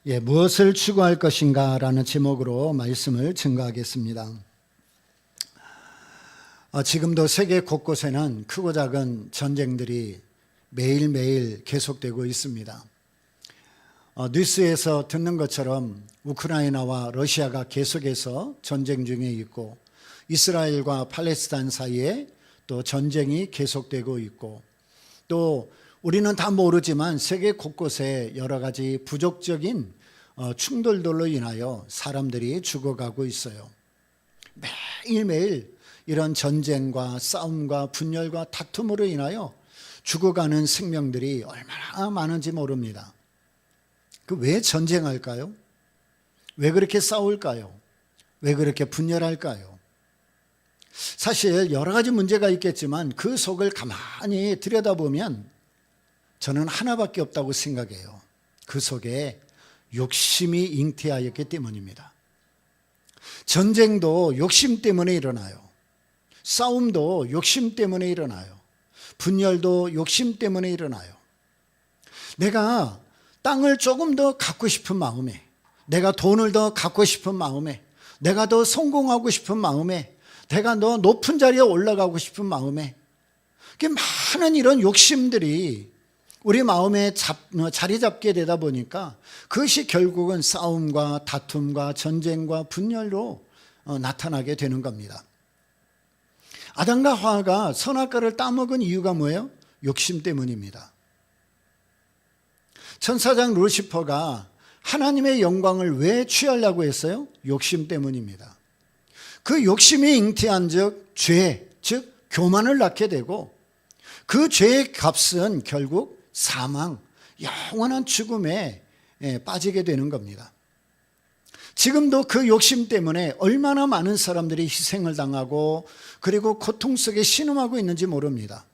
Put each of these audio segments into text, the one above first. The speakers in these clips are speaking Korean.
무엇을 추구할 것인가 라는 제목으로 말씀을 증거하겠습니다. 지금도 세계 곳곳에는 크고 작은 전쟁들이 매일매일 계속되고 있습니다. 뉴스에서 듣는 것처럼 우크라이나와 러시아가 계속해서 전쟁 중에 있고, 이스라엘과 팔레스타인 사이에 또 전쟁이 계속되고 있고, 또 우리는 다 모르지만 세계 곳곳에 여러 가지 부족적인 충돌들로 인하여 사람들이 죽어가고 있어요. 매일매일 이런 전쟁과 싸움과 분열과 다툼으로 인하여 죽어가는 생명들이 얼마나 많은지 모릅니다. 왜 전쟁할까요? 왜 그렇게 싸울까요? 왜 그렇게 분열할까요? 사실 여러 가지 문제가 있겠지만 그 속을 가만히 들여다보면 저는 하나밖에 없다고 생각해요. 그 속에 욕심이 잉태하였기 때문입니다. 전쟁도 욕심 때문에 일어나요. 싸움도 욕심 때문에 일어나요. 분열도 욕심 때문에 일어나요. 내가 땅을 조금 더 갖고 싶은 마음에, 내가 돈을 더 갖고 싶은 마음에, 내가 더 성공하고 싶은 마음에, 내가 더 높은 자리에 올라가고 싶은 마음에, 많은 이런 욕심들이 우리 마음에 자리 잡게 되다 보니까 그것이 결국은 싸움과 다툼과 전쟁과 분열로 나타나게 되는 겁니다. 아담과 하와가 선악과를 따먹은 이유가 뭐예요? 욕심 때문입니다. 천사장 루시퍼가 하나님의 영광을 왜 취하려고 했어요? 욕심 때문입니다. 그 욕심이 잉태한 죄, 즉 교만을 낳게 되고, 그 죄의 값은 결국 사망, 영원한 죽음에 빠지게 되는 겁니다. 지금도 그 욕심 때문에 얼마나 많은 사람들이 희생을 당하고 그리고 고통 속에 신음하고 있는지 모릅니다.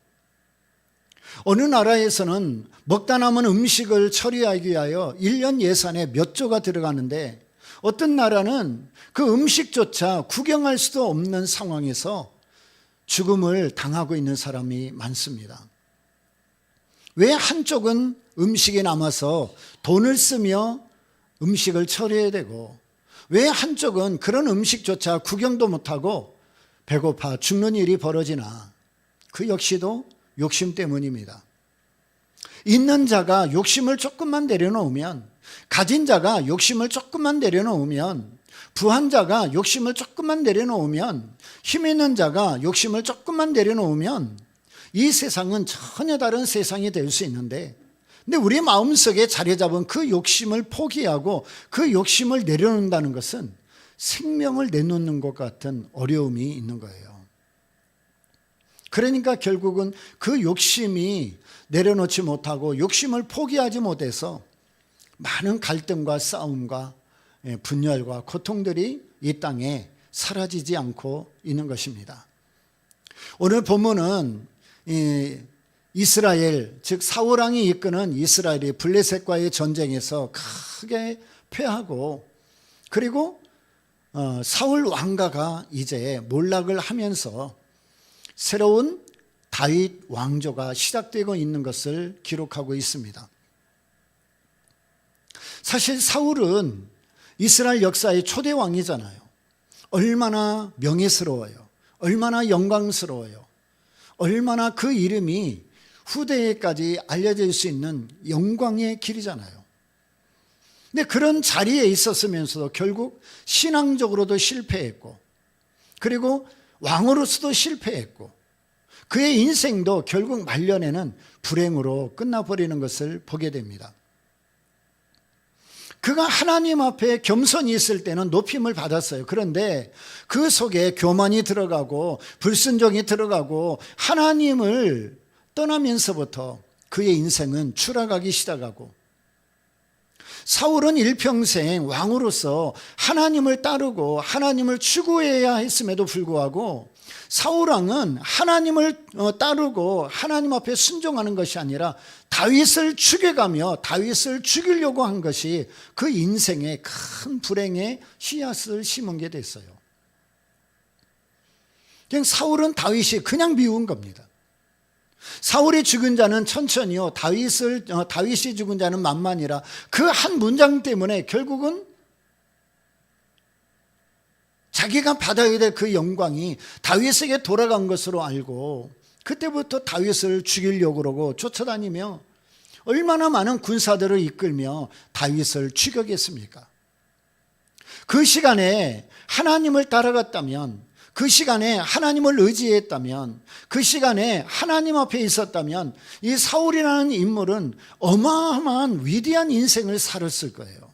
어느 나라에서는 먹다 남은 음식을 처리하기 위하여 1년 예산에 몇 조가 들어가는데, 어떤 나라는 그 음식조차 구경할 수도 없는 상황에서 죽음을 당하고 있는 사람이 많습니다. 왜 한쪽은 음식이 남아서 돈을 쓰며 음식을 처리해야 되고, 왜 한쪽은 그런 음식조차 구경도 못하고 배고파 죽는 일이 벌어지나? 그 역시도 욕심 때문입니다. 있는 자가 욕심을 조금만 내려놓으면, 가진 자가 욕심을 조금만 내려놓으면, 부한 자가 욕심을 조금만 내려놓으면, 힘 있는 자가 욕심을 조금만 내려놓으면 이 세상은 전혀 다른 세상이 될 수 있는데, 근데 우리 마음속에 자리 잡은 그 욕심을 포기하고 그 욕심을 내려놓는다는 것은 생명을 내놓는 것 같은 어려움이 있는 거예요. 그러니까 결국은 그 욕심이 내려놓지 못하고 욕심을 포기하지 못해서 많은 갈등과 싸움과 분열과 고통들이 이 땅에 사라지지 않고 있는 것입니다. 오늘 본문은 이스라엘, 즉 사울왕이 이끄는 이스라엘이 블레셋과의 전쟁에서 크게 패하고, 그리고 사울 왕가가 이제 몰락을 하면서 새로운 다윗 왕조가 시작되고 있는 것을 기록하고 있습니다. 사실 사울은 이스라엘 역사의 초대 왕이잖아요. 얼마나 명예스러워요. 얼마나 영광스러워요. 얼마나 그 이름이 후대에까지 알려질 수 있는 영광의 길이잖아요. 근데 그런 자리에 있었으면서도 결국 신앙적으로도 실패했고, 그리고 왕으로서도 실패했고, 그의 인생도 결국 말년에는 불행으로 끝나버리는 것을 보게 됩니다. 그가 하나님 앞에 겸손히 있을 때는 높임을 받았어요. 그런데 그 속에 교만이 들어가고 불순종이 들어가고 하나님을 떠나면서부터 그의 인생은 추락하기 시작하고, 사울은 일평생 왕으로서 하나님을 따르고 하나님을 추구해야 했음에도 불구하고, 사울왕은 하나님을 따르고 하나님 앞에 순종하는 것이 아니라 다윗을 죽여가며 다윗을 죽이려고 한 것이 그 인생의 큰 불행의 씨앗을 심은 게 됐어요. 그냥 사울은 다윗이 그냥 미운 겁니다. 사울이 죽은 자는 천천히요, 다윗이 죽은 자는 만만이라. 그 한 문장 때문에 결국은 자기가 받아야 될 그 영광이 다윗에게 돌아간 것으로 알고 그때부터 다윗을 죽이려고 그러고 쫓아다니며 얼마나 많은 군사들을 이끌며 다윗을 추격했습니까? 그 시간에 하나님을 따라갔다면, 그 시간에 하나님을 의지했다면, 그 시간에 하나님 앞에 있었다면 이 사울이라는 인물은 어마어마한 위대한 인생을 살았을 거예요.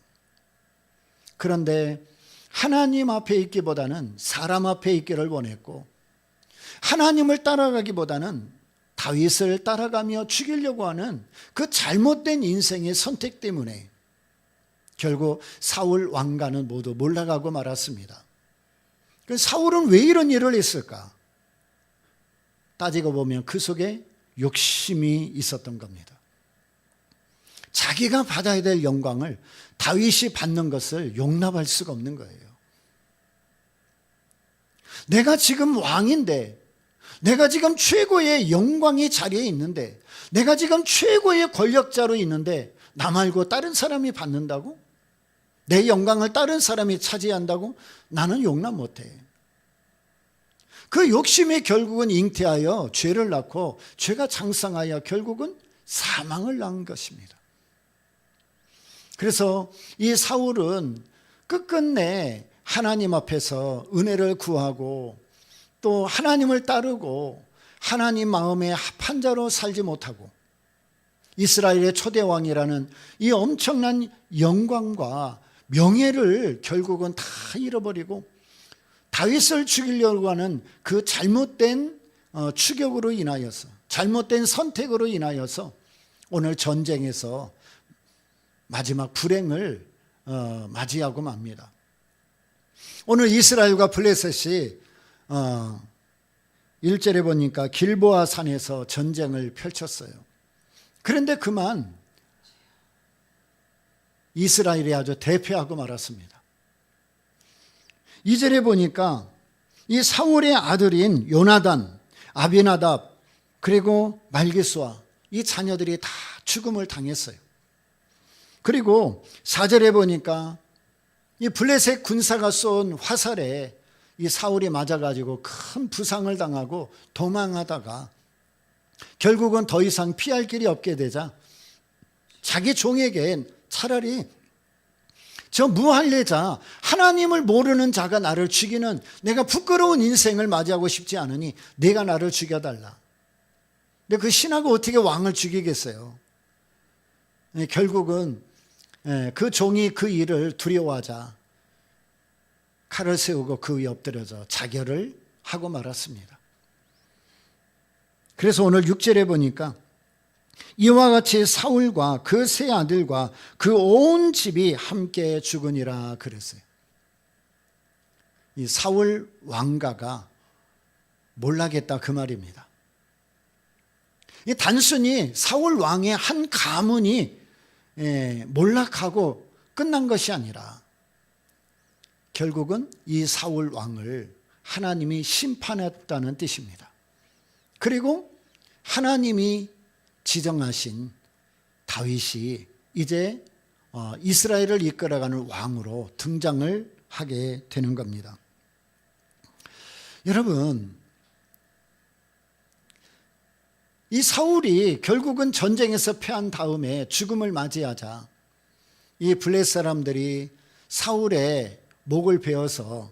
그런데 하나님 앞에 있기보다는 사람 앞에 있기를 원했고, 하나님을 따라가기보다는 다윗을 따라가며 죽이려고 하는 그 잘못된 인생의 선택 때문에 결국 사울 왕가는 모두 몰락하고 말았습니다. 사울은 왜 이런 일을 했을까? 따지고 보면 그 속에 욕심이 있었던 겁니다. 자기가 받아야 될 영광을 다윗이 받는 것을 용납할 수가 없는 거예요. 내가 지금 왕인데, 내가 지금 최고의 영광의 자리에 있는데, 내가 지금 최고의 권력자로 있는데 나 말고 다른 사람이 받는다고? 내 영광을 다른 사람이 차지한다고? 나는 용납 못해. 그 욕심이 결국은 잉태하여 죄를 낳고 죄가 장성하여 결국은 사망을 낳은 것입니다. 그래서 이 사울은 끝끝내 하나님 앞에서 은혜를 구하고 또 하나님을 따르고 하나님 마음에 합한 자로 살지 못하고 이스라엘의 초대왕이라는 이 엄청난 영광과 명예를 결국은 다 잃어버리고 다윗을 죽이려고 하는 그 잘못된 추격으로 인하여서, 잘못된 선택으로 인하여서 오늘 전쟁에서 마지막 불행을 맞이하고 맙니다. 오늘 이스라엘과 블레셋이 1절에 보니까 길보아 산에서 전쟁을 펼쳤어요. 그런데 그만 이스라엘이 아주 대패하고 말았습니다. 2절에 보니까 이 사울의 아들인 요나단, 아비나답, 그리고 말기수아 이 자녀들이 다 죽음을 당했어요. 그리고 4절에 보니까 이 블레셋 군사가 쏜 화살에 이 사울이 맞아가지고 큰 부상을 당하고 도망하다가 결국은 더 이상 피할 길이 없게 되자 자기 종에게 차라리 저 무할례자, 하나님을 모르는 자가 나를 죽이는 내가 부끄러운 인생을 맞이하고 싶지 않으니 내가 나를 죽여달라. 근데 그 신하가 어떻게 왕을 죽이겠어요? 결국은 그 종이 그 일을 두려워하자 칼을 세우고 그 위에 엎드려져 자결을 하고 말았습니다. 그래서 오늘 6절에 보니까 이와 같이 사울과 그 세 아들과 그 온 집이 함께 죽으니라 그랬어요. 이 사울 왕가가 몰락했다 그 말입니다. 이 단순히 사울 왕의 한 가문이 몰락하고 끝난 것이 아니라 결국은 이 사울 왕을 하나님이 심판했다는 뜻입니다. 그리고 하나님이 지정하신 다윗이 이제 이스라엘을 이끌어가는 왕으로 등장을 하게 되는 겁니다. 여러분, 이 사울이 결국은 전쟁에서 패한 다음에 죽음을 맞이하자 이 블레셋 사람들이 사울의 목을 베어서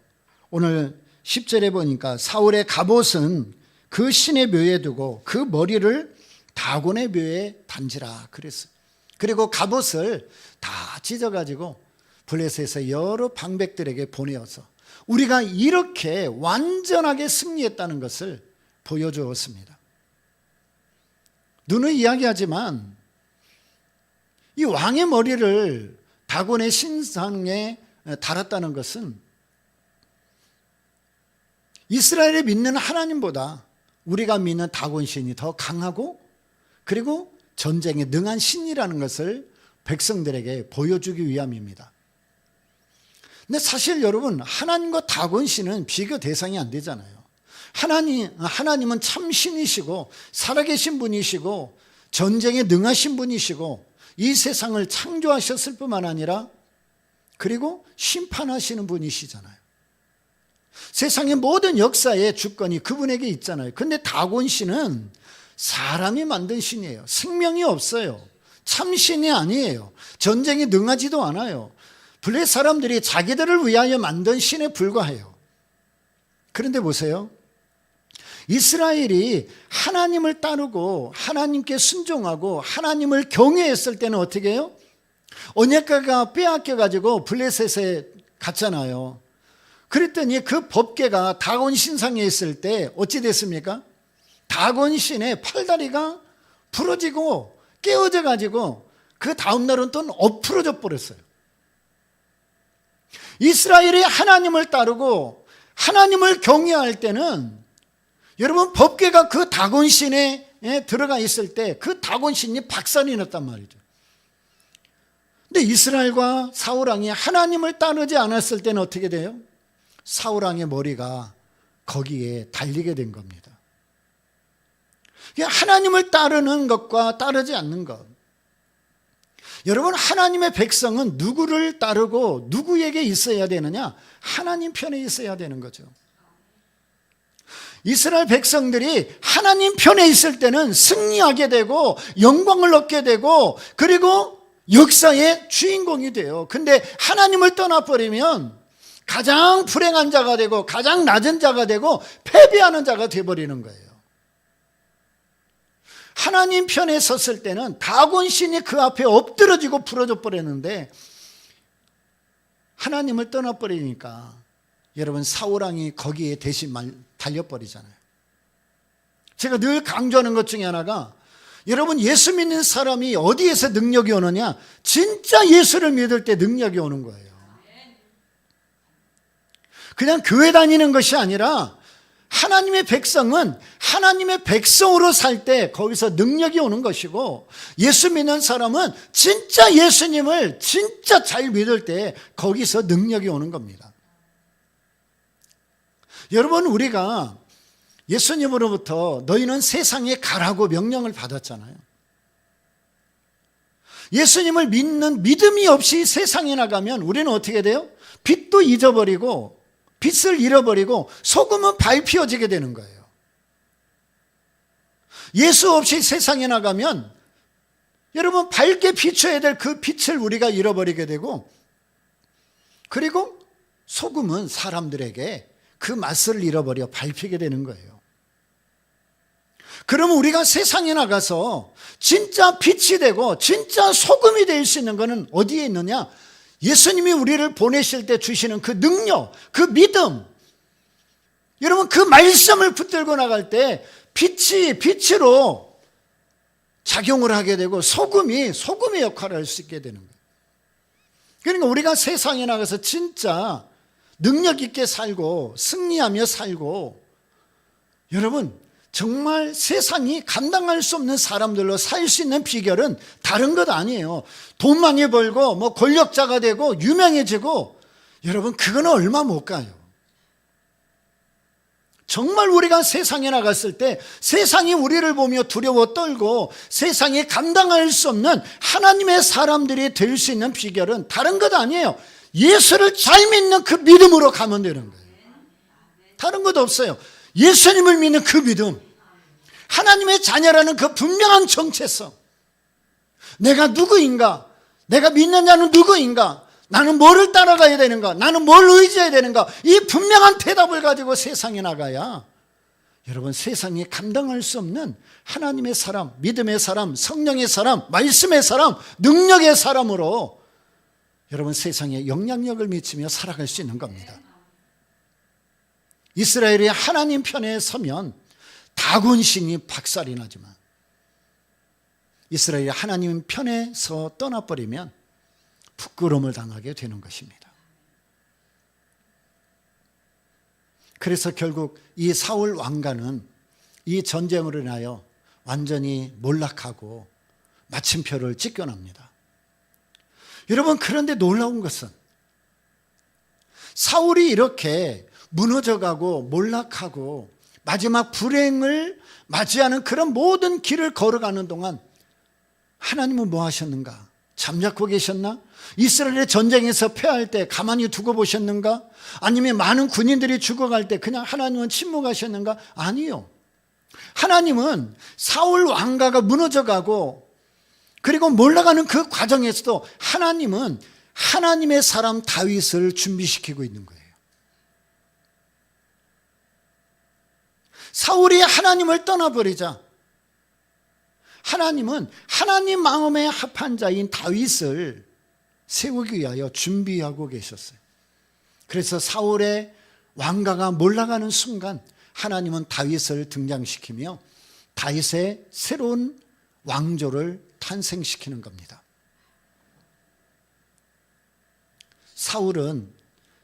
오늘 10절에 보니까 사울의 갑옷은 그 신의 묘에 두고 그 머리를 다곤의 묘에 단지라 그랬어요. 그리고 갑옷을 다 찢어가지고 블레셋에서 여러 방백들에게 보내어서 우리가 이렇게 완전하게 승리했다는 것을 보여주었습니다. 눈은 이야기하지만 이 왕의 머리를 다곤의 신상에 달았다는 것은 이스라엘이 믿는 하나님보다 우리가 믿는 다곤 신이 더 강하고 그리고 전쟁에 능한 신이라는 것을 백성들에게 보여주기 위함입니다. 근데 사실 여러분, 하나님과 다곤 신은 비교 대상이 안 되잖아요. 하나님은 참 신이시고 살아계신 분이시고 전쟁에 능하신 분이시고 이 세상을 창조하셨을 뿐만 아니라 그리고 심판하시는 분이시잖아요. 세상의 모든 역사의 주권이 그분에게 있잖아요. 근데 다곤 신은 사람이 만든 신이에요. 생명이 없어요. 참 신이 아니에요. 전쟁에 능하지도 않아요. 블레 사람들이 자기들을 위하여 만든 신에 불과해요. 그런데 보세요. 이스라엘이 하나님을 따르고 하나님께 순종하고 하나님을 경외했을 때는 어떻게 해요? 언약궤가 빼앗겨가지고 블레셋에 갔잖아요. 그랬더니 그 법궤가 다곤 신상에 있을 때 어찌 됐습니까? 다곤 신의 팔다리가 부러지고 깨어져 가지고 그 다음날은 또 엎으러져 버렸어요. 이스라엘이 하나님을 따르고 하나님을 경외할 때는 여러분 법궤가 그 다곤 신에 들어가 있을 때 그 다곤 신이 박살이 났단 말이죠. 근데 이스라엘과 사울왕이 하나님을 따르지 않았을 때는 어떻게 돼요? 사울왕의 머리가 거기에 달리게 된 겁니다. 하나님을 따르는 것과 따르지 않는 것. 여러분, 하나님의 백성은 누구를 따르고 누구에게 있어야 되느냐? 하나님 편에 있어야 되는 거죠. 이스라엘 백성들이 하나님 편에 있을 때는 승리하게 되고 영광을 얻게 되고 그리고 역사의 주인공이 돼요. 근데 하나님을 떠나버리면 가장 불행한 자가 되고 가장 낮은 자가 되고 패배하는 자가 되어버리는 거예요. 하나님 편에 섰을 때는 다곤 신이 그 앞에 엎드러지고 부러져 버렸는데 하나님을 떠나버리니까 여러분 사울왕이 거기에 대신 달려버리잖아요. 제가 늘 강조하는 것 중에 하나가 여러분 예수 믿는 사람이 어디에서 능력이 오느냐? 진짜 예수를 믿을 때 능력이 오는 거예요. 그냥 교회 다니는 것이 아니라 하나님의 백성은 하나님의 백성으로 살 때 거기서 능력이 오는 것이고 예수 믿는 사람은 진짜 예수님을 진짜 잘 믿을 때 거기서 능력이 오는 겁니다. 여러분 우리가 예수님으로부터 너희는 세상에 가라고 명령을 받았잖아요. 예수님을 믿는 믿음이 없이 세상에 나가면 우리는 어떻게 돼요? 빛도 잊어버리고 빛을 잃어버리고 소금은 밟히어지게 되는 거예요. 예수 없이 세상에 나가면 여러분 밝게 비춰야 될 그 빛을 우리가 잃어버리게 되고 그리고 소금은 사람들에게 그 맛을 잃어버려 밟히게 되는 거예요. 그러면 우리가 세상에 나가서 진짜 빛이 되고 진짜 소금이 될 수 있는 것은 어디에 있느냐? 예수님이 우리를 보내실 때 주시는 그 능력, 그 믿음, 여러분 그 말씀을 붙들고 나갈 때 빛이 빛으로 작용을 하게 되고 소금이 소금의 역할을 할 수 있게 되는 거예요. 그러니까 우리가 세상에 나가서 진짜 능력 있게 살고 승리하며 살고 여러분 정말 세상이 감당할 수 없는 사람들로 살 수 있는 비결은 다른 것 아니에요. 돈 많이 벌고 뭐 권력자가 되고 유명해지고 여러분 그거는 얼마 못 가요. 정말 우리가 세상에 나갔을 때 세상이 우리를 보며 두려워 떨고 세상이 감당할 수 없는 하나님의 사람들이 될 수 있는 비결은 다른 것 아니에요. 예수를 잘 믿는 그 믿음으로 가면 되는 거예요. 다른 것도 없어요. 예수님을 믿는 그 믿음, 하나님의 자녀라는 그 분명한 정체성, 내가 누구인가, 내가 믿는 자는 누구인가, 나는 뭐를 따라가야 되는가, 나는 뭘 의지해야 되는가, 이 분명한 대답을 가지고 세상에 나가야 여러분 세상이 감당할 수 없는 하나님의 사람, 믿음의 사람, 성령의 사람, 말씀의 사람, 능력의 사람으로 여러분 세상에 영향력을 미치며 살아갈 수 있는 겁니다. 이스라엘이 하나님 편에 서면 다곤 신이 박살이 나지만 이스라엘이 하나님 편에서 떠나버리면 부끄러움을 당하게 되는 것입니다. 그래서 결국 이 사울 왕가는 이 전쟁으로 인하여 완전히 몰락하고 마침표를 찍혀납니다. 여러분 그런데 놀라운 것은 사울이 이렇게 무너져가고 몰락하고 마지막 불행을 맞이하는 그런 모든 길을 걸어가는 동안 하나님은 뭐 하셨는가? 잠자코 계셨나? 이스라엘의 전쟁에서 패할 때 가만히 두고 보셨는가? 아니면 많은 군인들이 죽어갈 때 그냥 하나님은 침묵하셨는가? 아니요. 하나님은 사울 왕가가 무너져가고 그리고 몰락하는 그 과정에서도 하나님은 하나님의 사람 다윗을 준비시키고 있는 거예요. 사울이 하나님을 떠나버리자 하나님은 하나님 마음에 합한 자인 다윗을 세우기 위하여 준비하고 계셨어요. 그래서 사울의 왕가가 몰락하는 순간 하나님은 다윗을 등장시키며 다윗의 새로운 왕조를 탄생시키는 겁니다. 사울은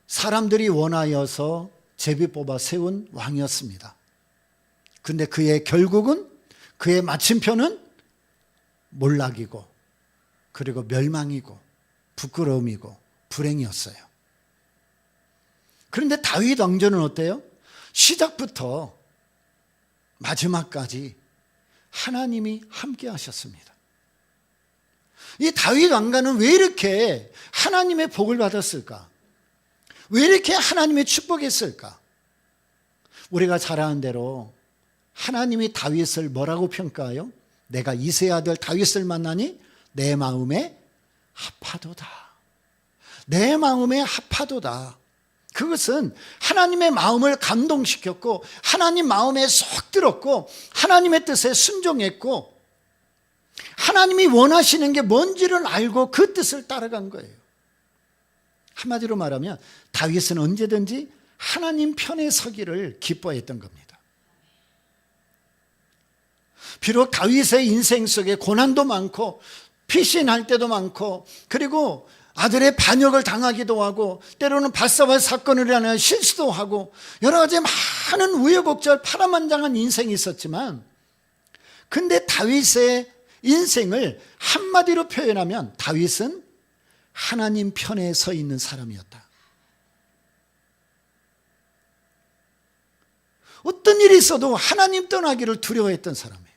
사람들이 원하여서 제비 뽑아 세운 왕이었습니다. 근데 그의 결국은, 그의 마침표는 몰락이고 그리고 멸망이고 부끄러움이고 불행이었어요. 그런데 다윗 왕조는 어때요? 시작부터 마지막까지 하나님이 함께 하셨습니다. 이 다윗 왕가는 왜 이렇게 하나님의 복을 받았을까? 왜 이렇게 하나님의 축복했을까? 우리가 잘 아는 대로 하나님이 다윗을 뭐라고 평가해요? 내가 이새의 아들 다윗을 만나니 내 마음에 합하도다. 내 마음에 합하도다. 그것은 하나님의 마음을 감동시켰고 하나님 마음에 쏙 들었고 하나님의 뜻에 순종했고 하나님이 원하시는 게 뭔지를 알고 그 뜻을 따라간 거예요. 한마디로 말하면 다윗은 언제든지 하나님 편에 서기를 기뻐했던 겁니다. 비록 다윗의 인생 속에 고난도 많고 피신할 때도 많고 그리고 아들의 반역을 당하기도 하고 때로는 바세바 사건을 인하여 실수도 하고 여러 가지 많은 우여곡절 파란만장한 인생이 있었지만 근데 다윗의 인생을 한마디로 표현하면 다윗은 하나님 편에 서 있는 사람이었다. 어떤 일이 있어도 하나님 떠나기를 두려워했던 사람이에요.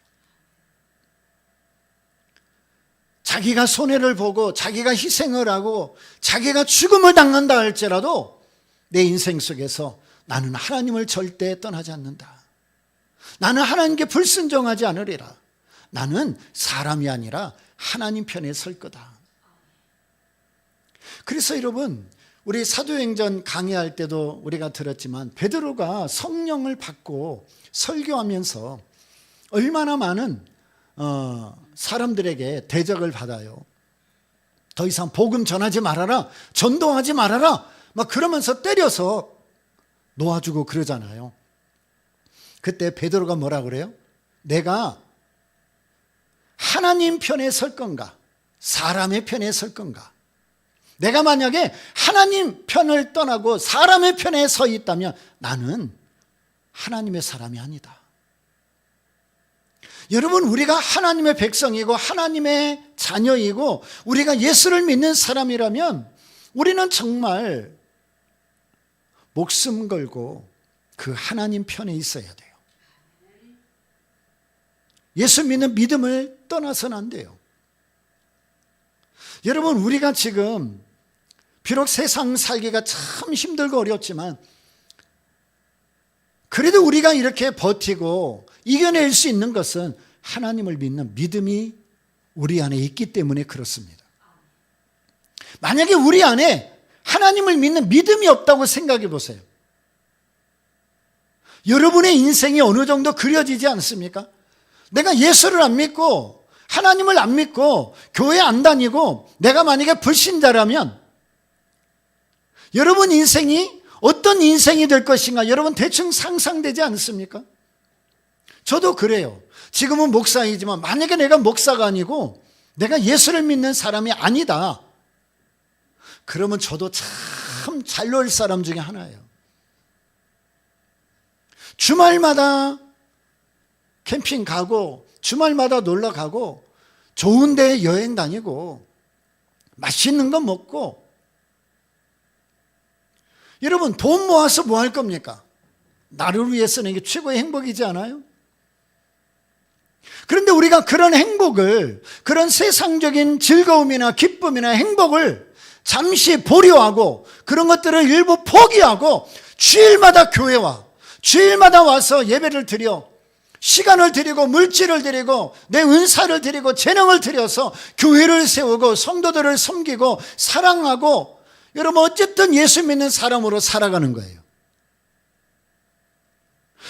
자기가 손해를 보고 자기가 희생을 하고 자기가 죽음을 당한다 할지라도 내 인생 속에서 나는 하나님을 절대 떠나지 않는다. 나는 하나님께 불순종하지 않으리라. 나는 사람이 아니라 하나님 편에 설 거다. 그래서 여러분 우리 사도행전 강의할 때도 우리가 들었지만 베드로가 성령을 받고 설교하면서 얼마나 많은 사람들에게 대적을 받아요. 더 이상 복음 전하지 말아라, 전도하지 말아라 막 그러면서 때려서 놓아주고 그러잖아요. 그때 베드로가 뭐라 그래요? 내가 하나님 편에 설 건가 사람의 편에 설 건가? 내가 만약에 하나님 편을 떠나고 사람의 편에 서 있다면 나는 하나님의 사람이 아니다. 여러분 우리가 하나님의 백성이고 하나님의 자녀이고 우리가 예수를 믿는 사람이라면 우리는 정말 목숨 걸고 그 하나님 편에 있어야 돼요. 예수 믿는 믿음을 떠나서는 안 돼요. 여러분 우리가 지금 비록 세상 살기가 참 힘들고 어렵지만 그래도 우리가 이렇게 버티고 이겨낼 수 있는 것은 하나님을 믿는 믿음이 우리 안에 있기 때문에 그렇습니다. 만약에 우리 안에 하나님을 믿는 믿음이 없다고 생각해 보세요. 여러분의 인생이 어느 정도 그려지지 않습니까? 내가 예수를 안 믿고 하나님을 안 믿고 교회 안 다니고 내가 만약에 불신자라면 여러분 인생이 어떤 인생이 될 것인가 여러분 대충 상상되지 않습니까? 저도 그래요. 지금은 목사이지만 만약에 내가 목사가 아니고 내가 예수를 믿는 사람이 아니다. 그러면 저도 참 잘 놀 사람 중에 하나예요. 주말마다 캠핑 가고 주말마다 놀러 가고 좋은 데 여행 다니고 맛있는 거 먹고 여러분 돈 모아서 뭐 할 겁니까? 나를 위해서는 이게 최고의 행복이지 않아요? 그런데 우리가 그런 행복을, 그런 세상적인 즐거움이나 기쁨이나 행복을 잠시 보류하고 그런 것들을 일부 포기하고 주일마다 교회 와, 주일마다 와서 예배를 드려 시간을 드리고 물질을 드리고 내 은사를 드리고 재능을 드려서 교회를 세우고 성도들을 섬기고 사랑하고, 여러분 어쨌든 예수 믿는 사람으로 살아가는 거예요.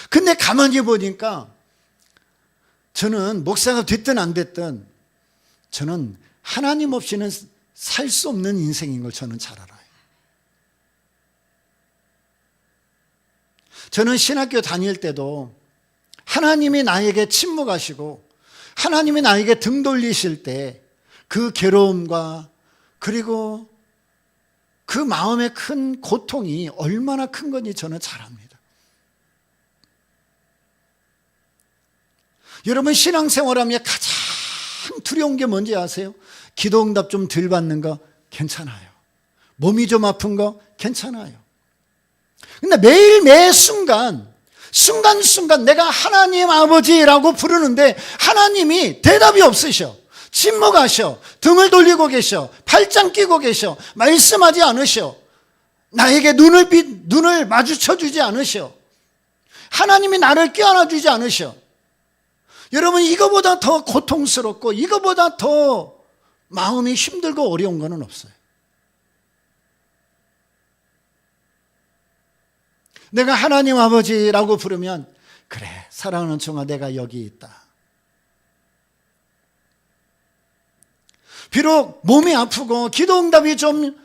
근데 가만히 보니까 저는 목사가 됐든 안 됐든 저는 하나님 없이는 살 수 없는 인생인 걸 저는 잘 알아요. 저는 신학교 다닐 때도 하나님이 나에게 침묵하시고 하나님이 나에게 등 돌리실 때 그 괴로움과 그리고 그 마음의 큰 고통이 얼마나 큰 건지 저는 잘 압니다. 여러분 신앙생활하면 가장 두려운 게 뭔지 아세요? 기도응답 좀 덜 받는 거 괜찮아요. 몸이 좀 아픈 거 괜찮아요. 근데 매일 매 순간순간 내가 하나님 아버지라고 부르는데 하나님이 대답이 없으셔. 침묵하셔. 등을 돌리고 계셔. 팔짱 끼고 계셔. 말씀하지 않으셔. 나에게 눈을 마주쳐 주지 않으셔. 하나님이 나를 껴안아 주지 않으셔. 여러분 이거보다 더 고통스럽고 이거보다 더 마음이 힘들고 어려운 거는 없어요. 내가 하나님 아버지라고 부르면 그래 사랑하는 종아 내가 여기 있다. 비록 몸이 아프고 기도응답이 좀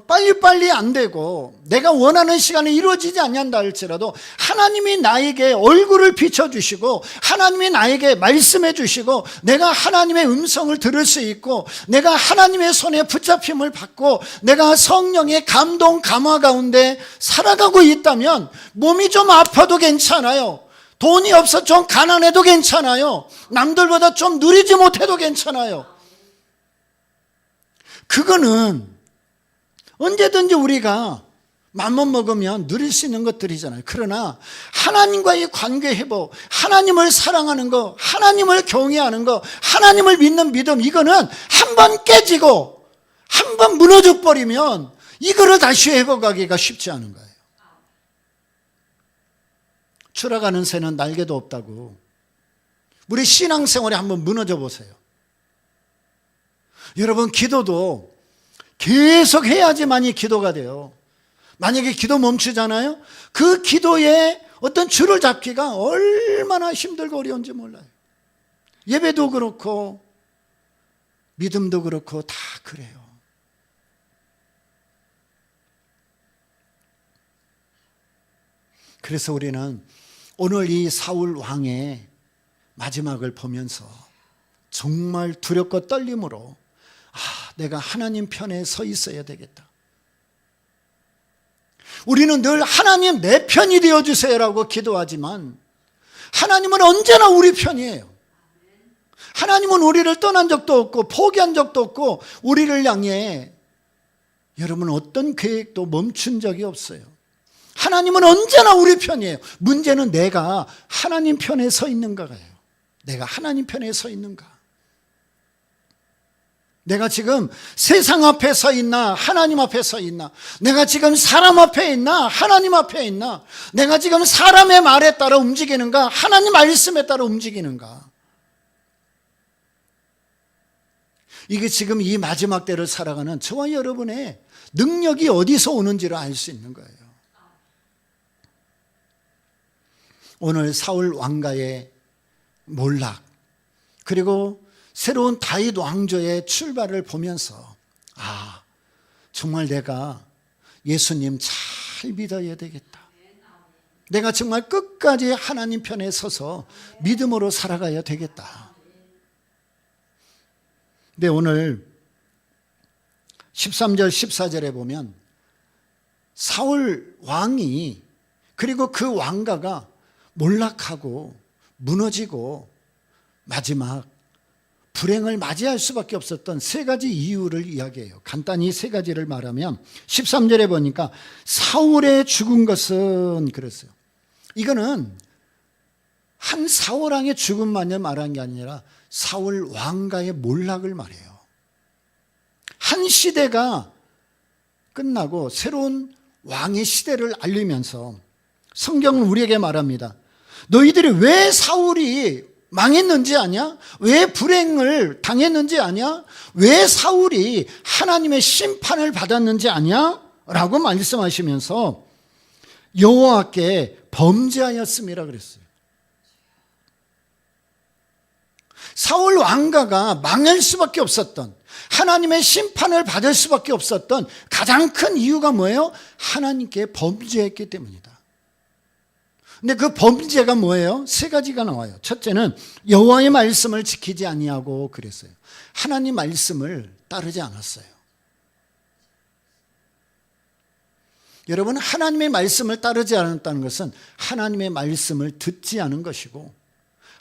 빨리빨리 안 되고 내가 원하는 시간에 이루어지지 않는다 할지라도 하나님이 나에게 얼굴을 비춰주시고 하나님이 나에게 말씀해 주시고 내가 하나님의 음성을 들을 수 있고 내가 하나님의 손에 붙잡힘을 받고 내가 성령의 감동 감화 가운데 살아가고 있다면 몸이 좀 아파도 괜찮아요. 돈이 없어 좀 가난해도 괜찮아요. 남들보다 좀 누리지 못해도 괜찮아요. 그거는 언제든지 우리가 맘만 먹으면 누릴 수 있는 것들이잖아요. 그러나 하나님과의 관계 회복, 하나님을 사랑하는 거, 하나님을 경외하는 거, 하나님을 믿는 믿음, 이거는 한 번 깨지고 한 번 무너져 버리면 이거를 다시 회복하기가 쉽지 않은 거예요. 추락하는 새는 날개도 없다고. 우리 신앙생활에 한번 무너져 보세요. 여러분 기도도 계속 해야지만이 기도가 돼요. 만약에 기도 멈추잖아요. 그 기도에 어떤 줄을 잡기가 얼마나 힘들고 어려운지 몰라요. 예배도 그렇고 믿음도 그렇고 다 그래요. 그래서 우리는 오늘 이 사울 왕의 마지막을 보면서 정말 두렵고 떨림으로 내가 하나님 편에 서 있어야 되겠다. 우리는 늘 하나님 내 편이 되어주세요라고 기도하지만 하나님은 언제나 우리 편이에요. 하나님은 우리를 떠난 적도 없고 포기한 적도 없고 우리를 향해 여러분 어떤 계획도 멈춘 적이 없어요. 하나님은 언제나 우리 편이에요. 문제는 내가 하나님 편에 서 있는가예요. 내가 하나님 편에 서 있는가. 내가 지금 세상 앞에 서 있나 하나님 앞에 서 있나, 내가 지금 사람 앞에 있나 하나님 앞에 있나, 내가 지금 사람의 말에 따라 움직이는가 하나님 말씀에 따라 움직이는가. 이게 지금 이 마지막 때를 살아가는 저와 여러분의 능력이 어디서 오는지를 알 수 있는 거예요. 오늘 사울 왕가의 몰락 그리고 새로운 다윗 왕조의 출발을 보면서 정말 내가 예수님 잘 믿어야 되겠다. 내가 정말 끝까지 하나님 편에 서서 믿음으로 살아가야 되겠다. 근데 오늘 13절 14절에 보면 사울 왕이 그리고 그 왕가가 몰락하고 무너지고 마지막 불행을 맞이할 수밖에 없었던 세 가지 이유를 이야기해요. 간단히 세 가지를 말하면 13절에 보니까 사울의 죽은 것은 그랬어요. 이거는 한 사울 왕의 죽음만을 말한 게 아니라 사울 왕가의 몰락을 말해요. 한 시대가 끝나고 새로운 왕의 시대를 알리면서 성경은 우리에게 말합니다. 너희들이 왜 사울이 망했는지 아냐? 왜 불행을 당했는지 아냐? 왜 사울이 하나님의 심판을 받았는지 아냐? 라고 말씀하시면서 여호와께 범죄하였음이라 그랬어요. 사울 왕가가 망할 수밖에 없었던, 하나님의 심판을 받을 수밖에 없었던 가장 큰 이유가 뭐예요? 하나님께 범죄했기 때문이다. 근데 그 범죄가 뭐예요? 세 가지가 나와요. 첫째는 여호와의 말씀을 지키지 아니하고 그랬어요. 하나님 말씀을 따르지 않았어요. 여러분, 하나님의 말씀을 따르지 않았다는 것은 하나님의 말씀을 듣지 않은 것이고,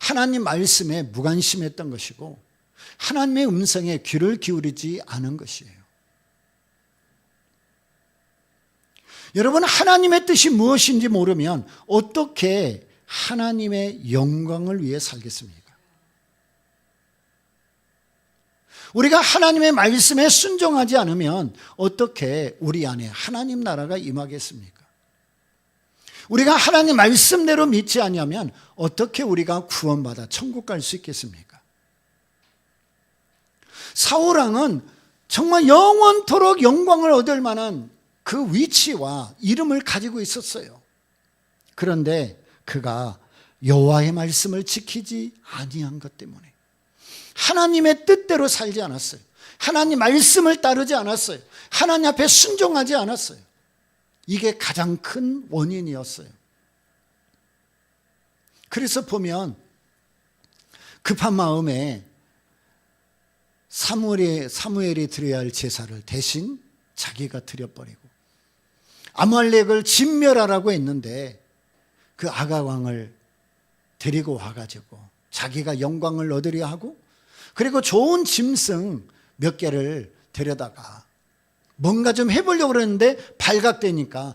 하나님 말씀에 무관심했던 것이고, 하나님의 음성에 귀를 기울이지 않은 것이에요. 여러분, 하나님의 뜻이 무엇인지 모르면 어떻게 하나님의 영광을 위해 살겠습니까? 우리가 하나님의 말씀에 순종하지 않으면 어떻게 우리 안에 하나님 나라가 임하겠습니까? 우리가 하나님 말씀대로 믿지 않으면 어떻게 우리가 구원받아 천국 갈 수 있겠습니까? 사울 왕은 정말 영원토록 영광을 얻을 만한 그 위치와 이름을 가지고 있었어요. 그런데 그가 여호와의 말씀을 지키지 아니한 것 때문에, 하나님의 뜻대로 살지 않았어요. 하나님 말씀을 따르지 않았어요. 하나님 앞에 순종하지 않았어요. 이게 가장 큰 원인이었어요. 그래서 보면 급한 마음에 사무엘이 드려야 할 제사를 대신 자기가 드려버리고, 아말렉을 진멸하라고 했는데 그 아각 왕을 데리고 와가지고 자기가 영광을 얻으려 하고, 그리고 좋은 짐승 몇 개를 데려다가 뭔가 좀 해보려고 그랬는데 발각되니까,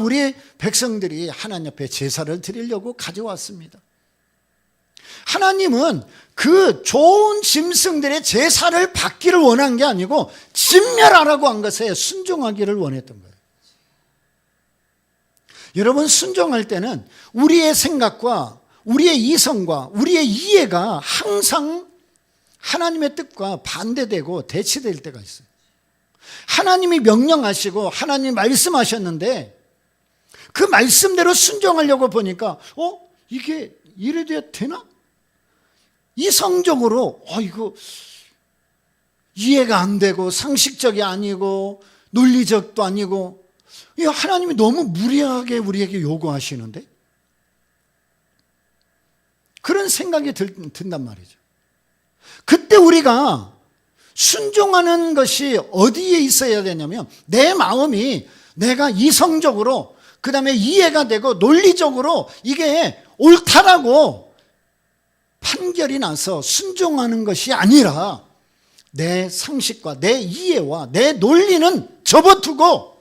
우리 백성들이 하나님 앞에 제사를 드리려고 가져왔습니다. 하나님은 그 좋은 짐승들의 제사를 받기를 원한 게 아니고 진멸하라고 한 것에 순종하기를 원했던 거예요. 여러분, 순종할 때는 우리의 생각과 우리의 이성과 우리의 이해가 항상 하나님의 뜻과 반대되고 대치될 때가 있어요. 하나님이 명령하시고 하나님이 말씀하셨는데 그 말씀대로 순종하려고 보니까 이게 이래도 되나? 이성적으로 이거 이해가 안 되고 상식적이 아니고 논리적도 아니고, 하나님이 너무 무리하게 우리에게 요구하시는데, 그런 생각이 든단 말이죠. 그때 우리가 순종하는 것이 어디에 있어야 되냐면, 내 마음이 내가 이성적으로, 그 다음에 이해가 되고 논리적으로 이게 옳다라고 판결이 나서 순종하는 것이 아니라 내 상식과 내 이해와 내 논리는 접어두고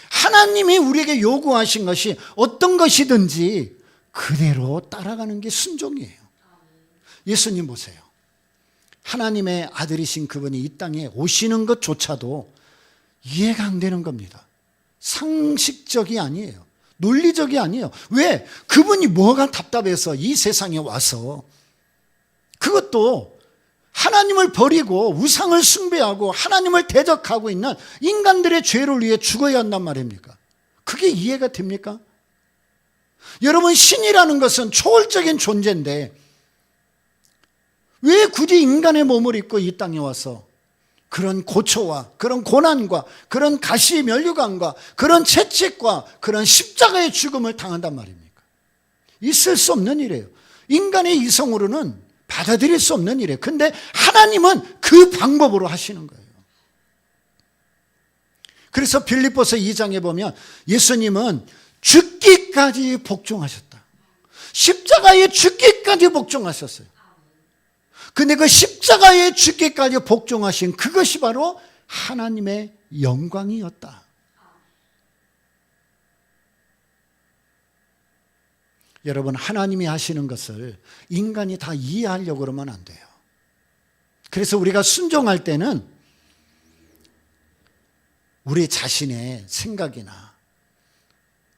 하나님이 우리에게 요구하신 것이 어떤 것이든지 그대로 따라가는 게 순종이에요. 예수님 보세요. 하나님의 아들이신 그분이 이 땅에 오시는 것조차도 이해가 안 되는 겁니다. 상식적이 아니에요. 논리적이 아니에요. 왜? 그분이 뭐가 답답해서 이 세상에 와서, 그것도 하나님을 버리고 우상을 숭배하고 하나님을 대적하고 있는 인간들의 죄를 위해 죽어야 한단 말입니까? 그게 이해가 됩니까? 여러분, 신이라는 것은 초월적인 존재인데 왜 굳이 인간의 몸을 입고 이 땅에 와서 그런 고초와 그런 고난과 그런 가시 면류관과 그런 채찍과 그런 십자가의 죽음을 당한단 말입니까? 있을 수 없는 일이에요. 인간의 이성으로는 받아들일 수 없는 일이에요. 근데 하나님은 그 방법으로 하시는 거예요. 그래서 빌립보서 2장에 보면 예수님은 죽기까지 복종하셨다. 십자가에 죽기까지 복종하셨어요. 근데 그 십자가에 죽기까지 복종하신 그것이 바로 하나님의 영광이었다. 여러분, 하나님이 하시는 것을 인간이 다 이해하려고 그러면 안 돼요. 그래서 우리가 순종할 때는 우리 자신의 생각이나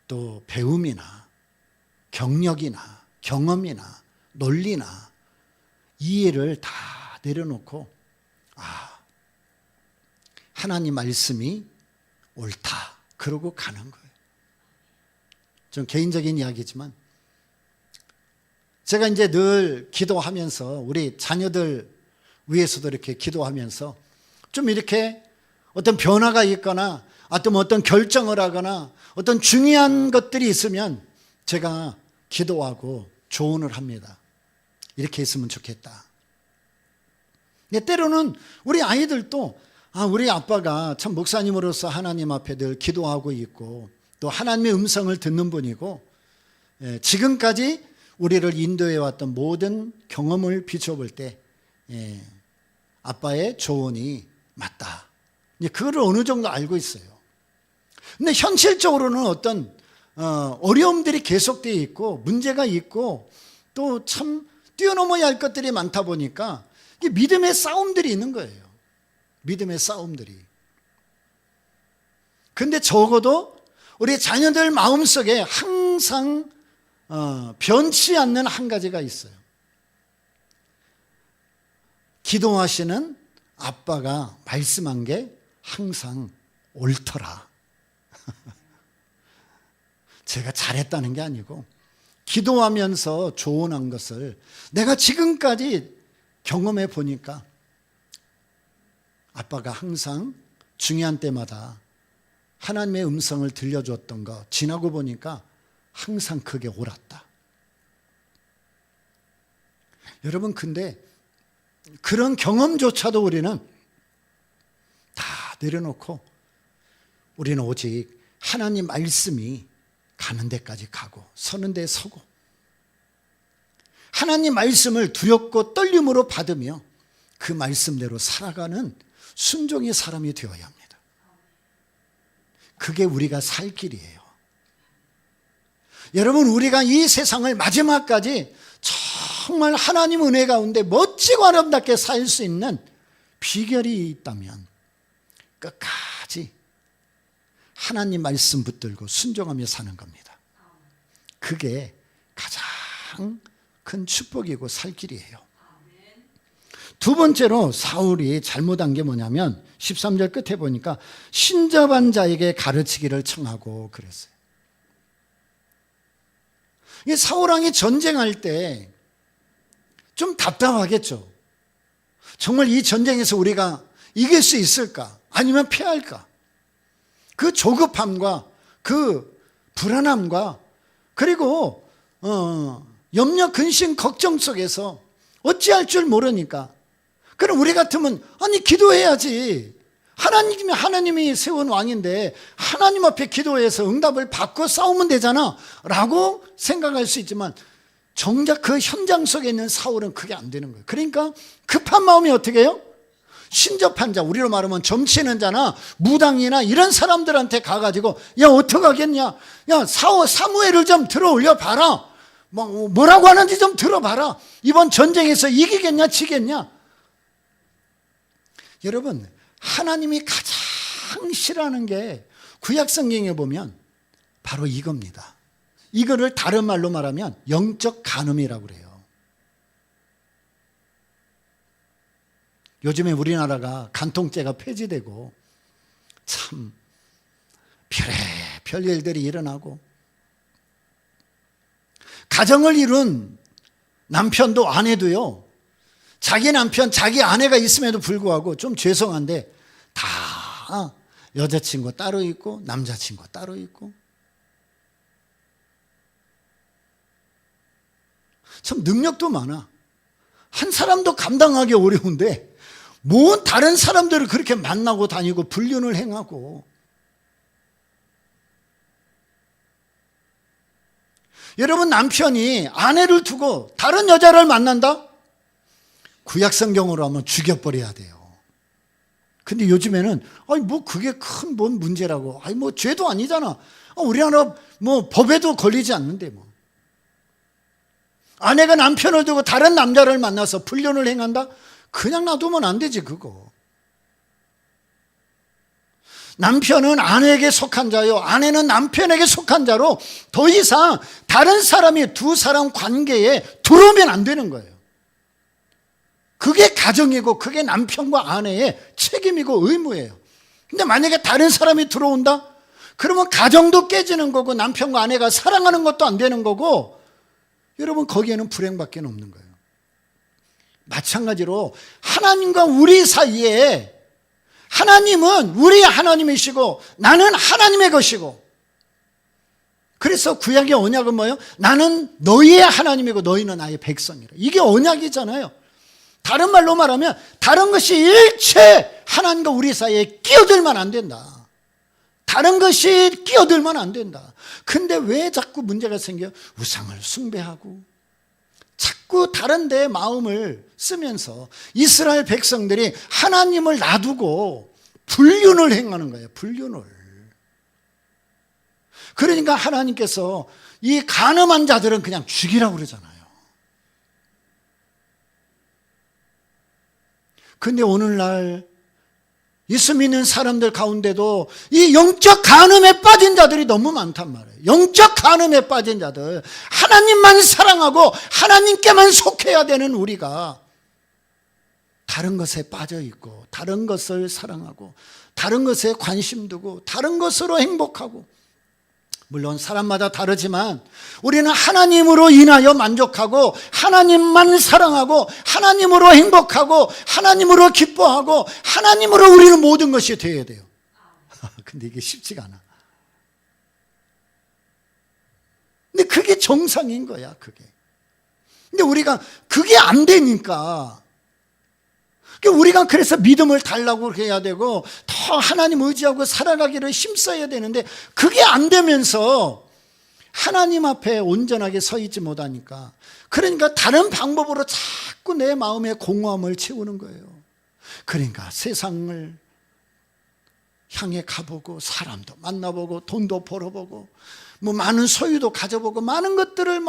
또 배움이나 경력이나 경험이나 논리나 이해를 다 내려놓고 하나님 말씀이 옳다 그러고 가는 거예요. 좀 개인적인 이야기지만 제가 이제 늘 기도하면서 우리 자녀들 위해서도 이렇게 기도하면서 좀 이렇게 어떤 변화가 있거나 어떤 결정을 하거나 어떤 중요한 것들이 있으면 제가 기도하고 조언을 합니다. 이렇게 했으면 좋겠다. 근데 때로는 우리 아이들도 우리 아빠가 참 목사님으로서 하나님 앞에 늘 기도하고 있고 또 하나님의 음성을 듣는 분이고 지금까지 우리를 인도해 왔던 모든 경험을 비춰볼 때 아빠의 조언이 맞다. 그거를 어느 정도 알고 있어요. 근데 현실적으로는 어떤 어려움들이 계속되어 있고 문제가 있고 또 참 뛰어넘어야 할 것들이 많다 보니까 믿음의 싸움들이 있는 거예요. 믿음의 싸움들이. 근데 적어도 우리 자녀들 마음속에 항상 변치 않는 한 가지가 있어요. 기도하시는 아빠가 말씀한 게 항상 옳더라. 제가 잘했다는 게 아니고 기도하면서 조언한 것을 내가 지금까지 경험해 보니까 아빠가 항상 중요한 때마다 하나님의 음성을 들려줬던 거 지나고 보니까 항상 그게 옳았다. 여러분, 근데 그런 경험조차도 우리는 다 내려놓고 우리는 오직 하나님 말씀이 가는 데까지 가고 서는 데 서고 하나님 말씀을 두렵고 떨림으로 받으며 그 말씀대로 살아가는 순종의 사람이 되어야 합니다. 그게 우리가 살 길이에요. 여러분, 우리가 이 세상을 마지막까지 정말 하나님 은혜 가운데 멋지고 아름답게 살 수 있는 비결이 있다면 끝까지 하나님 말씀 붙들고 순종하며 사는 겁니다. 그게 가장 큰 축복이고 살 길이에요. 두 번째로 사울이 잘못한 게 뭐냐면 13절 끝에 보니까 신접한 자에게 가르치기를 청하고 그랬어요. 사울왕이 전쟁할 때 좀 답답하겠죠. 정말 이 전쟁에서 우리가 이길 수 있을까? 아니면 패할까? 그 조급함과 그 불안함과 그리고 염려, 근심, 걱정 속에서 어찌할 줄 모르니까 그럼 우리 같으면 기도해야지. 하나님이 세운 왕인데 하나님 앞에 기도해서 응답을 받고 싸우면 되잖아 라고 생각할 수 있지만 정작 그 현장 속에 있는 사울은 그게 안 되는 거예요. 그러니까 급한 마음이 어떻게 해요? 신접한 자, 우리로 말하면 점치는 자나 무당이나 이런 사람들한테 가가지고 야 어떡하겠냐, 야 사무엘을 좀 들어 올려봐라, 뭐라고 하는지 좀 들어봐라, 이번 전쟁에서 이기겠냐 지겠냐. 여러분, 하나님이 가장 싫어하는 게 구약 성경에 보면 바로 이겁니다. 이거를 다른 말로 말하면 영적 간음이라고 그래요. 요즘에 우리나라가 간통죄가 폐지되고 참 별의별 일들이 일어나고 가정을 이룬 남편도 아내도요, 자기 남편, 자기 아내가 있음에도 불구하고 좀 죄송한데 다 여자친구 따로 있고 남자친구 따로 있고 참 능력도 많아. 한 사람도 감당하기 어려운데 뭔 다른 사람들을 그렇게 만나고 다니고 불륜을 행하고. 여러분, 남편이 아내를 두고 다른 여자를 만난다? 구약 성경으로 하면 죽여버려야 돼요. 근데 요즘에는 그게 큰 뭔 문제라고, 죄도 아니잖아. 우리나라 법에도 걸리지 않는데 아내가 남편을 두고 다른 남자를 만나서 불륜을 행한다? 그냥 놔두면 안 되지, 그거. 남편은 아내에게 속한 자요, 아내는 남편에게 속한 자로 더 이상 다른 사람이 두 사람 관계에 들어오면 안 되는 거예요. 그게 가정이고 그게 남편과 아내의 책임이고 의무예요. 근데 만약에 다른 사람이 들어온다? 그러면 가정도 깨지는 거고 남편과 아내가 사랑하는 것도 안 되는 거고, 여러분, 거기에는 불행밖에 없는 거예요. 마찬가지로 하나님과 우리 사이에, 하나님은 우리 하나님이시고 나는 하나님의 것이고, 그래서 구약의 언약은 뭐예요? 나는 너희의 하나님이고 너희는 나의 백성이라. 이게 언약이잖아요. 다른 말로 말하면 다른 것이 일체 하나님과 우리 사이에 끼어들면 안 된다. 다른 것이 끼어들면 안 된다. 근데 왜 자꾸 문제가 생겨요? 우상을 숭배하고 자꾸 다른 데 마음을 쓰면서 이스라엘 백성들이 하나님을 놔두고 불륜을 행하는 거예요. 불륜을. 그러니까 하나님께서 이 간음한 자들은 그냥 죽이라고 그러잖아요. 근데 오늘날 예수 믿는 사람들 가운데도 이 영적 간음에 빠진 자들이 너무 많단 말이에요. 영적 간음에 빠진 자들, 하나님만 사랑하고 하나님께만 속해야 되는 우리가 다른 것에 빠져 있고 다른 것을 사랑하고 다른 것에 관심 두고 다른 것으로 행복하고, 물론 사람마다 다르지만 우리는 하나님으로 인하여 만족하고 하나님만 사랑하고 하나님으로 행복하고 하나님으로 기뻐하고 하나님으로 우리는 모든 것이 되어야 돼요. 근데 이게 쉽지가 않아. 근데 그게 정상인 거야, 그게. 근데 우리가 그게 안 되니까, 우리가 그래서 믿음을 달라고 해야 되고 더 하나님 의지하고 살아가기를 힘써야 되는데, 그게 안 되면서 하나님 앞에 온전하게 서 있지 못하니까, 그러니까 다른 방법으로 자꾸 내 마음의 공허함을 채우는 거예요. 그러니까 세상을 향해 가보고 사람도 만나보고 돈도 벌어보고 뭐 많은 소유도 가져보고 많은 것들을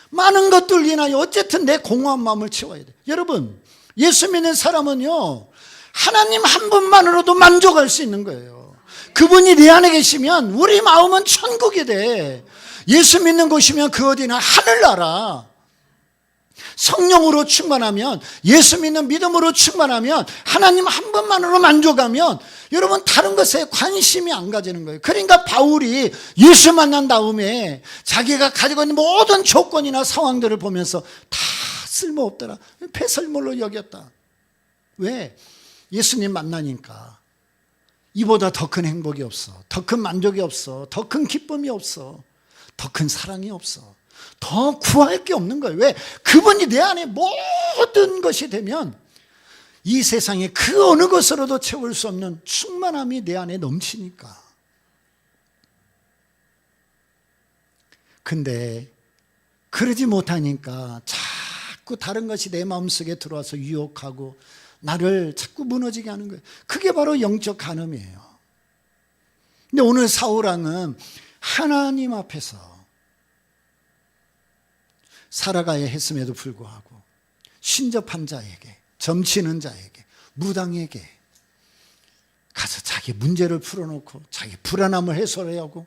많은 것들 인하여 어쨌든 내 공허한 마음을 채워야 돼요. 여러분, 예수 믿는 사람은요, 하나님 한 분만으로도 만족할 수 있는 거예요. 그분이 내 안에 계시면 우리 마음은 천국이 돼. 예수 믿는 곳이면 그 어디나 하늘나라. 성령으로 충만하면, 예수 믿는 믿음으로 충만하면, 하나님 한 분만으로 만족하면 여러분 다른 것에 관심이 안 가지는 거예요. 그러니까 바울이 예수 만난 다음에 자기가 가지고 있는 모든 조건이나 상황들을 보면서 다 쓸모없더라, 배설물로 여겼다. 왜? 예수님 만나니까 이보다 더 큰 행복이 없어, 더 큰 만족이 없어, 더 큰 기쁨이 없어, 더 큰 사랑이 없어, 더 구할 게 없는 거예요. 왜? 그분이 내 안에 모든 것이 되면 이 세상에 그 어느 것으로도 채울 수 없는 충만함이 내 안에 넘치니까. 근데 그러지 못하니까 자꾸 다른 것이 내 마음속에 들어와서 유혹하고 나를 자꾸 무너지게 하는 거예요. 그게 바로 영적 간음이에요. 근데 오늘 사울왕은 하나님 앞에서 살아가야 했음에도 불구하고 신접한 자에게, 점치는 자에게, 무당에게 가서 자기 문제를 풀어놓고 자기 불안함을 해소하고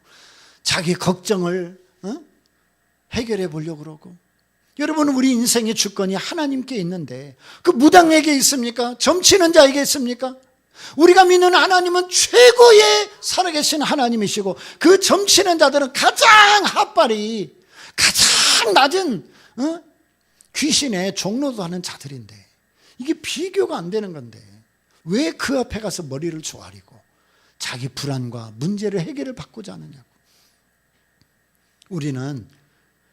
자기 걱정을 해결해 보려고 그러고. 여러분, 우리 인생의 주권이 하나님께 있는데 그 무당에게 있습니까? 점치는 자에게 있습니까? 우리가 믿는 하나님은 최고의 살아계신 하나님이시고, 그 점치는 자들은 가장 핫발이 가장 낮은 귀신의 종로도 하는 자들인데, 이게 비교가 안 되는 건데 왜 그 앞에 가서 머리를 조아리고 자기 불안과 문제를 해결을 받고자 하느냐고. 우리는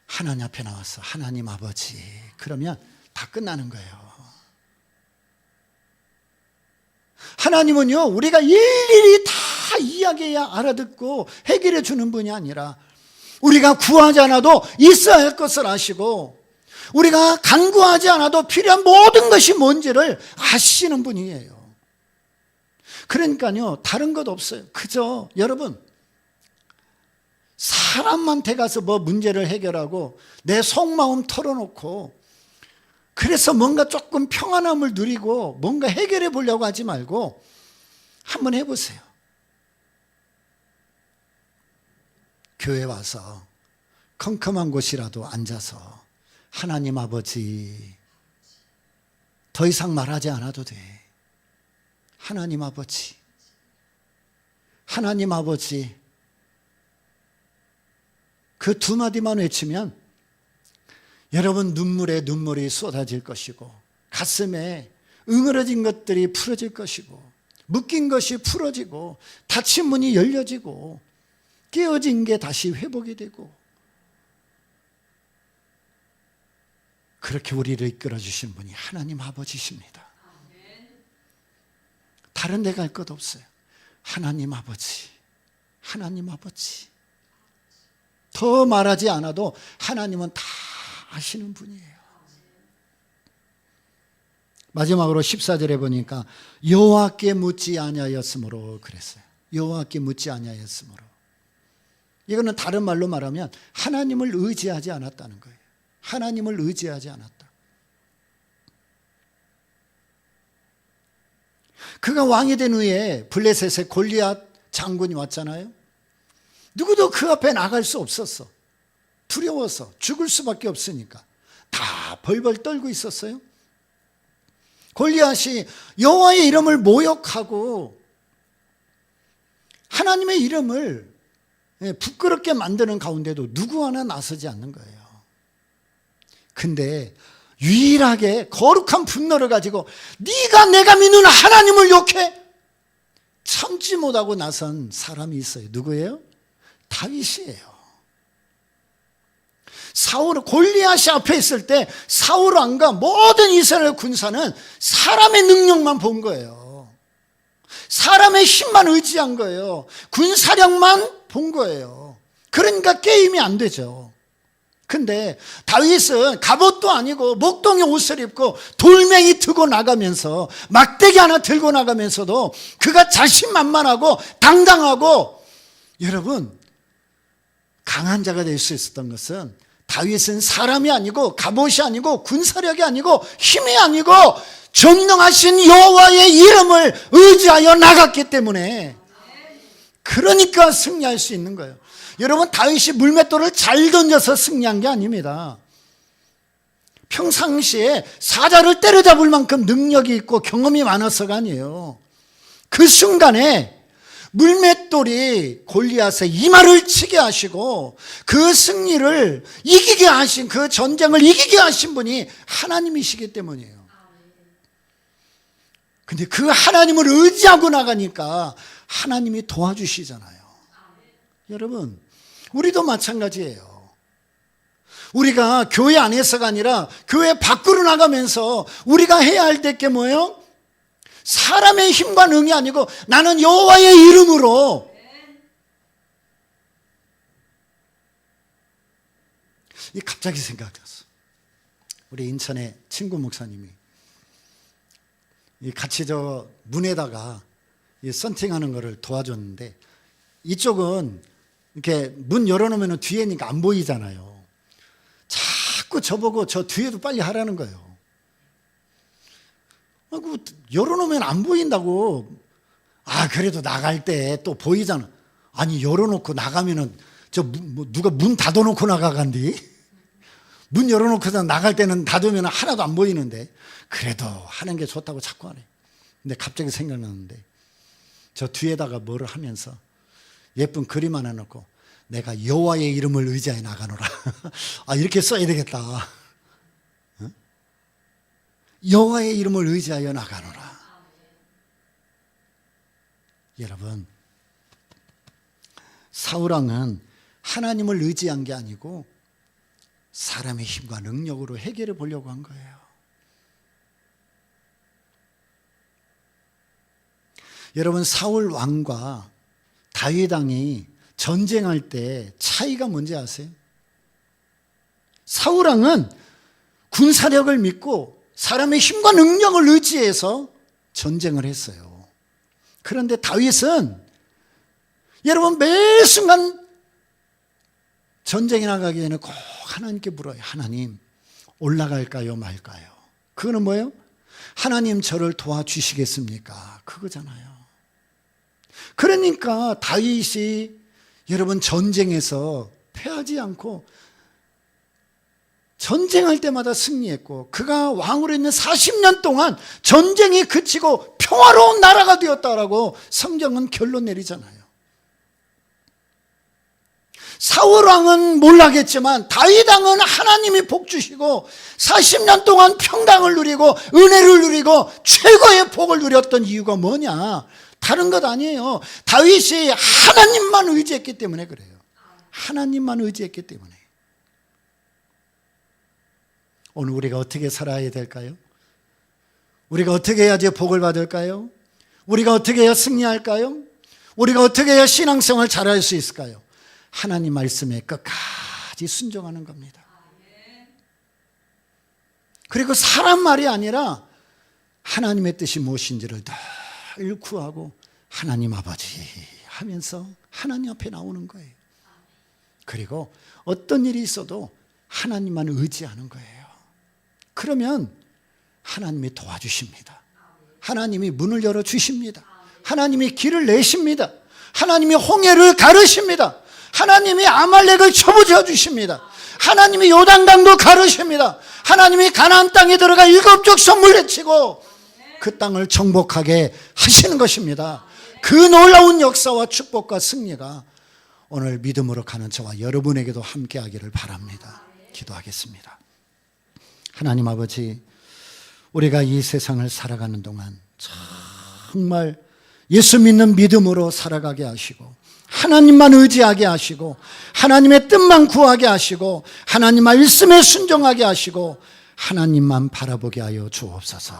하나님 앞에 나와서 하나님 아버지, 그러면 다 끝나는 거예요. 하나님은요, 우리가 일일이 다 이야기해야 알아듣고 해결해 주는 분이 아니라 우리가 구하지 않아도 있어야 할 것을 아시고 우리가 간구하지 않아도 필요한 모든 것이 뭔지를 아시는 분이에요. 그러니까요, 다른 것 없어요. 그저 여러분, 사람한테 가서 뭐 문제를 해결하고 내 속마음 털어놓고 그래서 뭔가 조금 평안함을 누리고 뭔가 해결해 보려고 하지 말고 한번 해보세요. 교회 와서 컴컴한 곳이라도 앉아서 하나님 아버지, 더 이상 말하지 않아도 돼. 하나님 아버지, 하나님 아버지, 그 두 마디만 외치면 여러분 눈물에 눈물이 쏟아질 것이고 가슴에 응어러진 것들이 풀어질 것이고 묶인 것이 풀어지고 닫힌 문이 열려지고 깨어진 게 다시 회복이 되고 그렇게 우리를 이끌어 주신 분이 하나님 아버지십니다. 다른 데 갈 것 없어요. 하나님 아버지, 하나님 아버지. 더 말하지 않아도 하나님은 다 아시는 분이에요. 마지막으로 14절에 보니까 여호와께 묻지 아니하였으므로 그랬어요. 여호와께 묻지 아니하였으므로. 이거는 다른 말로 말하면 하나님을 의지하지 않았다는 거예요. 하나님을 의지하지 않았다. 그가 왕이 된 후에 블레셋의 골리앗 장군이 왔잖아요. 누구도 그 앞에 나갈 수 없었어. 두려워서 죽을 수밖에 없으니까 다 벌벌 떨고 있었어요. 골리앗이 여호와의 이름을 모욕하고 하나님의 이름을 부끄럽게 만드는 가운데도 누구 하나 나서지 않는 거예요. 근데 유일하게 거룩한 분노를 가지고 네가 내가 믿는 하나님을 욕해? 참지 못하고 나선 사람이 있어요. 누구예요? 다윗이에요. 사울, 골리앗이 앞에 있을 때 사울 왕과 모든 이스라엘 군사는 사람의 능력만 본 거예요. 사람의 힘만 의지한 거예요. 군사력만 본 거예요. 그러니까 게임이 안 되죠. 근데 다윗은 갑옷도 아니고 목동의 옷을 입고 돌멩이 들고 나가면서 막대기 하나 들고 나가면서도 그가 자신만만하고 당당하고, 여러분, 강한 자가 될 수 있었던 것은 다윗은 사람이 아니고 갑옷이 아니고 군사력이 아니고 힘이 아니고 전능하신 여호와의 이름을 의지하여 나갔기 때문에, 그러니까 승리할 수 있는 거예요. 여러분, 다윗이 물맷돌을 잘 던져서 승리한 게 아닙니다. 평상시에 사자를 때려잡을 만큼 능력이 있고 경험이 많아서가 아니에요. 그 순간에 물맷돌이 골리앗의 이마를 치게 하시고 그 승리를 이기게 하신, 그 전쟁을 이기게 하신 분이 하나님이시기 때문이에요. 근데 그 하나님을 의지하고 나가니까 하나님이 도와주시잖아요. 여러분, 우리도 마찬가지예요. 우리가 교회 안에서가 아니라 교회 밖으로 나가면서 우리가 해야 할 게 뭐예요? 사람의 힘과 능이 아니고 나는 여호와의 이름으로. 갑자기 생각났어. 우리 인천의 친구 목사님이 같이 저 문에다가 썬팅하는 거를 도와줬는데, 이쪽은 이렇게 문 열어놓으면 뒤에니까 안 보이잖아요. 자꾸 저보고 저 뒤에도 빨리 하라는 거예요. 열어놓으면 안 보인다고. 그래도 나갈 때 또 보이잖아. 아니, 열어놓고 나가면은 누가 문 닫아놓고 나가간디? 문 열어놓고서 나갈 때는 닫으면 하나도 안 보이는데 그래도 하는 게 좋다고 자꾸 하네. 근데 갑자기 생각났는데, 저 뒤에다가 뭐를 하면서 예쁜 그림 하나 놓고 내가 여호와의 이름을 의지하여 나가노라. 이렇게 써야 되겠다. 여호와의 이름을 의지하여 나가노라. 여러분, 사울왕은 하나님을 의지한 게 아니고 사람의 힘과 능력으로 해결해 보려고 한 거예요. 여러분, 사울 왕과 다윗 왕이 전쟁할 때 차이가 뭔지 아세요? 사울 왕은 군사력을 믿고 사람의 힘과 능력을 의지해서 전쟁을 했어요. 그런데 다윗은 여러분 매 순간 전쟁에 나가기 전에 꼭 하나님께 물어요. 하나님, 올라갈까요, 말까요? 그거는 뭐예요? 하나님 저를 도와주시겠습니까? 그거잖아요. 그러니까 다윗이 여러분 전쟁에서 패하지 않고 전쟁할 때마다 승리했고, 그가 왕으로 있는 40년 동안 전쟁이 그치고 평화로운 나라가 되었다라고 성경은 결론 내리잖아요. 사울 왕은 몰라겠지만 다윗 왕은 하나님이 복 주시고 40년 동안 평강을 누리고 은혜를 누리고 최고의 복을 누렸던 이유가 뭐냐? 다른 것 아니에요. 다윗이 하나님만 의지했기 때문에 그래요. 하나님만 의지했기 때문에. 오늘 우리가 어떻게 살아야 될까요? 우리가 어떻게 해야지 복을 받을까요? 우리가 어떻게 해야 승리할까요? 우리가 어떻게 해야 신앙생활 잘할 수 있을까요? 하나님 말씀에 끝까지 순종하는 겁니다. 그리고 사람 말이 아니라 하나님의 뜻이 무엇인지를 늘 구하고 하나님 아버지 하면서 하나님 앞에 나오는 거예요. 그리고 어떤 일이 있어도 하나님만 의지하는 거예요. 그러면 하나님이 도와주십니다. 하나님이 문을 열어주십니다. 하나님이 길을 내십니다. 하나님이 홍해를 가르십니다. 하나님이 아말렉을 쳐부져 주십니다. 하나님이 요단강도 가르십니다. 하나님이 가나안 땅에 들어가 7족속 물리치고 그 땅을 정복하게 하시는 것입니다. 그 놀라운 역사와 축복과 승리가 오늘 믿음으로 가는 저와 여러분에게도 함께하기를 바랍니다. 기도하겠습니다. 하나님 아버지, 우리가 이 세상을 살아가는 동안 정말 예수 믿는 믿음으로 살아가게 하시고 하나님만 의지하게 하시고 하나님의 뜻만 구하게 하시고 하나님 말씀에 순종하게 하시고 하나님만 바라보게 하여 주옵소서.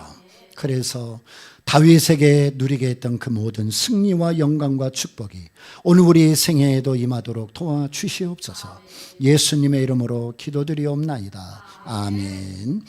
그래서 다윗에게 누리게 했던 그 모든 승리와 영광과 축복이 오늘 우리 생애에도 임하도록 도와주시옵소서. 예수님의 이름으로 기도드리옵나이다. 아멘.